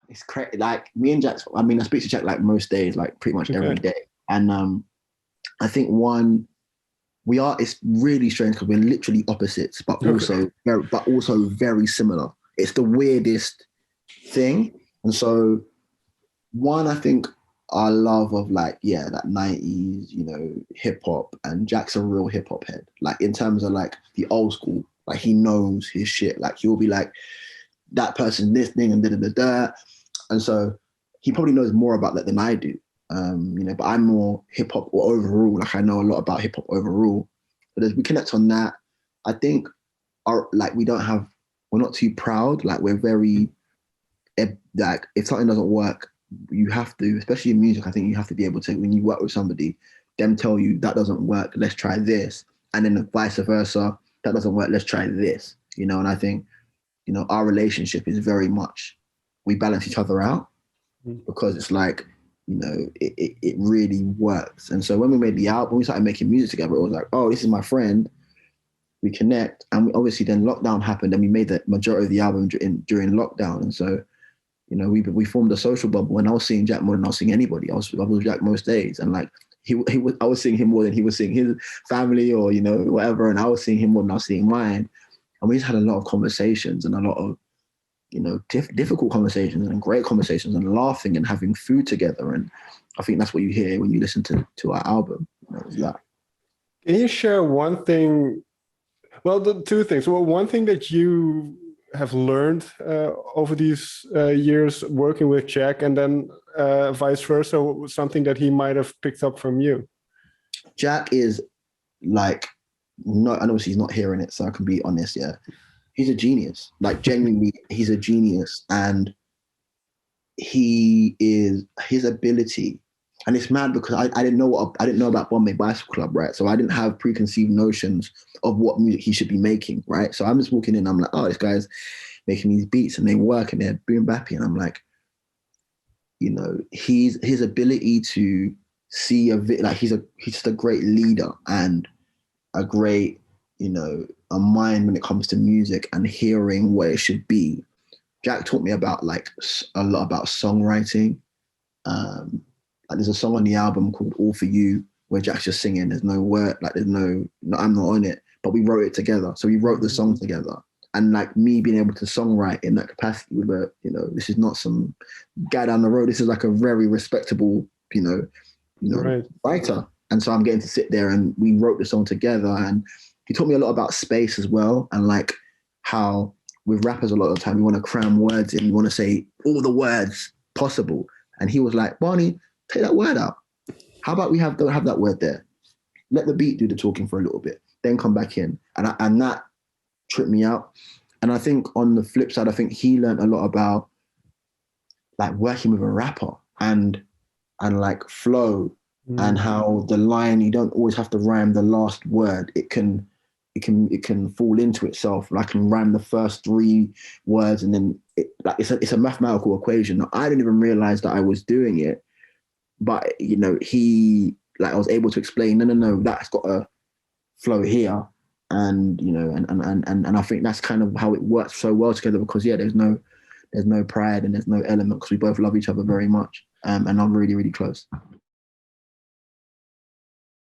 It's crazy. Like me and Jack, I mean, I speak to Jack like most days, like pretty much every day. And I think it's really strange because we're literally opposites, but also very similar. It's the weirdest thing. And so I think our love of like, that 90s, you know, hip hop, and Jack's a real hip hop head. Like in terms of like the old school, like he knows his shit. Like he'll be like, that person, this thing, and da-da-da-da. And so he probably knows more about that than I do. You know, but I'm more hip hop or overall. Like I know a lot about hip hop overall. But as we connect on that, I think we're not too proud. Like we're very, like if something doesn't work, you have to, especially in music, I think you have to be able to, when you work with somebody, them tell you that doesn't work, let's try this. And then vice versa, that doesn't work, let's try this. You know, and I think, you know, our relationship is very much, we balance each other out because it's like, you know, it really works. And so when we made the album, we started making music together, it was like, oh, this is my friend, we connect. And we, obviously then lockdown happened and we made the majority of the album during lockdown. And so, you know, we formed a social bubble. When I was seeing Jack more than I was seeing anybody, I was with Jack most days. And like, I was seeing him more than he was seeing his family or, you know, whatever. And I was seeing him more than I was seeing mine. And we just had a lot of conversations and a lot of, you know, difficult conversations and great conversations and laughing and having food together. And I think that's what you hear when you listen to our album. You know, that. Can you share one thing? Well, the two things. Well, one thing that you have learned over these years working with Jack, and then vice versa, something that he might have picked up from you. Jack is like, no, and obviously he's not hearing it, so I can be honest. Yeah, he's a genius. Like genuinely, he's a genius, and his ability. And it's mad because I didn't know about Bombay Bicycle Club, right? So I didn't have preconceived notions of what music he should be making, right? So I'm just walking in, I'm like, oh, this guy's making these beats and they work and they're boom bappy, and I'm like, you know, his ability to see he's just a great leader and a great, you know, a mind when it comes to music and hearing what it should be. Jack taught me about like a lot about songwriting. Like there's a song on the album called All For You where Jack's just singing. There's no word, like there's no, I'm not on it, but we wrote it together. So we wrote the song together. And like me being able to songwrite in that capacity with a, you know, this is not some guy down the road. This is like a very respectable, you know, right, writer. And so I'm getting to sit there and we wrote the song together. And he taught me a lot about space as well. And like how with rappers a lot of the time, we want to cram words in. We want to say all the words possible. And he was like, Barney, take that word out. How about we don't have that word there? Let the beat do the talking for a little bit, then come back in. And that tripped me out. And I think on the flip side, I think he learned a lot about like working with a rapper and like flow and how the line, you don't always have to rhyme the last word. It can fall into itself. Like I can rhyme the first three words and then it's a mathematical equation. Now, I didn't even realize that I was doing it. But, you know, I was able to explain, no, that's got to flow here. And, you know, and I think that's kind of how it works so well together because, yeah, there's no pride and there's no element because we both love each other very much. And I'm really, really close.